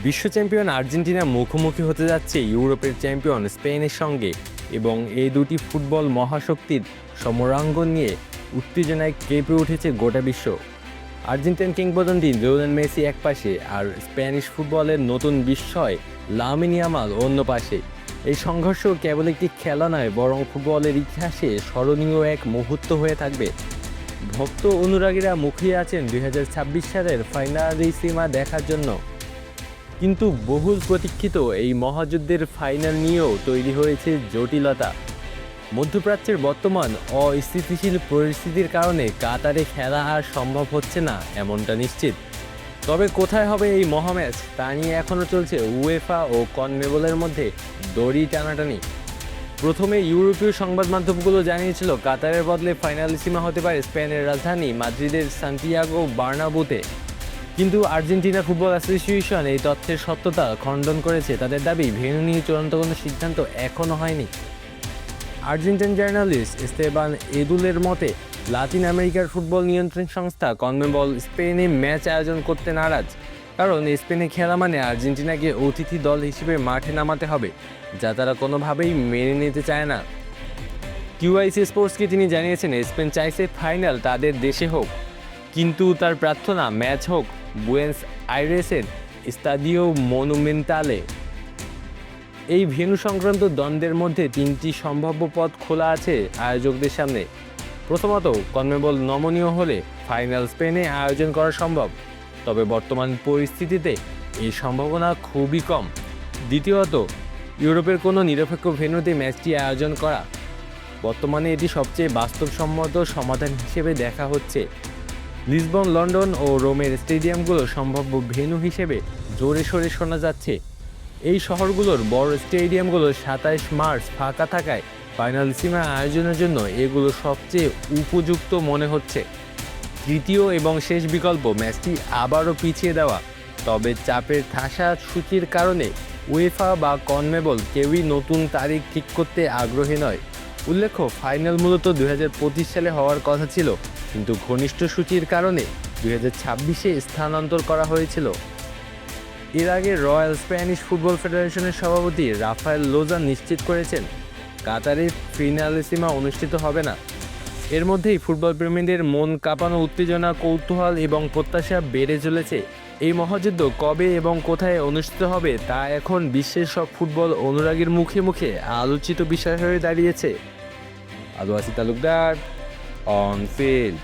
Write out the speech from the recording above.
বিশ্ব champion Argentina মুখোমুখি হতে যাচ্ছে ইউরোপের চ্যাম্পিয়ন স্পেনের সঙ্গে এবং এই দুটি ফুটবল মহাশক্তির সমরাঙ্গন নিয়ে উত্তেজনায় কেঁপে উঠেছে গোটা বিশ্ব। আর্জেন্টিনান কিংবদন্তি লিওনেল মেসি এক পাশে আর স্প্যানিশ ফুটবলের নতুন বিস্ময় লামিন ইয়ামাল অন্য পাশে। এই সংঘর্ষ কেবল একটি খেলা নয়, বরং ফুটবলের ইতিহাসে স্মরণীয় এক মুহূর্ত হয়ে থাকবে। ভক্ত অনুরাগীরা মুখিয়ে আছেন 2026 সালের ফাইনালিসিমা দেখার জন্য। কিন্তু বহুল প্রতীক্ষিত এই মহাযুদ্ধের ফাইনাল নিয়েও তৈরি হয়েছে জটিলতা। মধ্যপ্রাচ্যের বর্তমান অস্থিতিশীল পরিস্থিতির কারণে কাতারে খেলা আর সম্ভব হচ্ছে না এমনটা নিশ্চিত। তবে কোথায় হবে এই মহাম্যাচ তা নিয়ে এখনও চলছে উয়েফা ও কনমেবলের মধ্যে দড়ি টানাটানি। প্রথমে ইউরোপীয় সংবাদ মাধ্যমগুলো জানিয়েছিল কাতারের বদলে ফাইনালিসিমা হতে পারে স্পেনের রাজধানী মাদ্রিদের সান্তিয়াগো বার্নাব্যুতে। কিন্তু আর্জেন্টিনা ফুটবল অ্যাসোসিয়েশন এই তথ্যের সত্যতা খণ্ডন করেছে। তাদের দাবি, ভেন্যু নিয়ে চূড়ান্ত কোনো সিদ্ধান্ত এখনও হয়নি। আর্জেন্টাইন জার্নালিস্ট এস্তেবান এদুলের মতে, লাতিন আমেরিকার ফুটবল নিয়ন্ত্রণ সংস্থা কনমেবল স্পেনে ম্যাচ আয়োজন করতে নারাজ, কারণ স্পেনে খেলা মানে আর্জেন্টিনাকে অতিথি দল হিসেবে মাঠে নামাতে হবে, যা তারা কোনোভাবেই মেনে নিতে চায় না। কিউআইসি স্পোর্টসকে তিনি জানিয়েছেন, স্পেন চাইছে ফাইনাল তাদের দেশে হোক, কিন্তু তার প্রার্থনা ম্যাচ হোক বুয়েন্স আইরেসের স্তাদিও মনুমেন্টালে। এই ভেন্যু সংক্রান্ত দ্বন্দ্বের মধ্যে তিনটি সম্ভাব্য পথ খোলা আছে আয়োজকদের সামনে। প্রথমত, কনমেবল নমনীয় হলে ফাইনাল স্পেনে আয়োজন করা সম্ভব, তবে বর্তমান পরিস্থিতিতে এই সম্ভাবনা খুবই কম। দ্বিতীয়ত, ইউরোপের কোনো নিরপেক্ষ ভেন্যুতে ম্যাচটি আয়োজন করা। বর্তমানে এটি সবচেয়ে বাস্তবসম্মত সমাধান হিসেবে দেখা হচ্ছে। লিসবন, লন্ডন ও রোমের স্টেডিয়ামগুলো সম্ভাব্য ভেন্যু হিসেবে জোরে সোরে শোনা যাচ্ছে। এই শহরগুলোর বড় স্টেডিয়ামগুলো 27 মার্চ ফাঁকা থাকায় ফাইনালিসিমা আয়োজনের জন্য এগুলো সবচেয়ে উপযুক্ত মনে হচ্ছে। তৃতীয় এবং শেষ বিকল্প, ম্যাচটি আবারও পিছিয়ে দেওয়া, তবে চাপের ঠাসা সূচির কারণে উয়েফা বা কনমেবল কেউই নতুন তারিখ ঠিক করতে আগ্রহী নয়। উল্লেখ্য, ফাইনাল মূলত 2025 সালে হওয়ার কথা ছিল, কিন্তু ঘনিষ্ঠ সূচির কারণে 2026-এ স্থানান্তর করা হয়েছিল। এর আগে রয়্যাল স্প্যানিশ ফুটবল ফেডারেশনের সভাপতি রাফায়েল লোজান নিশ্চিত করেছেন, কাতারে ফাইনালিসিমা অনুষ্ঠিত হবে না। এর মধ্যেই ফুটবল প্রেমীদের মন কাঁপানো উত্তেজনা, কৌতূহল এবং প্রত্যাশা বেড়ে চলেছে। এই মহাযুদ্ধ কবে এবং কোথায় অনুষ্ঠিত হবে তা এখন বিশ্বের সব ফুটবল অনুরাগীর মুখে মুখে আলোচিত বিষয় হয়ে দাঁড়িয়েছে। আদু আসি তালুকদার, অন ফিল্ড।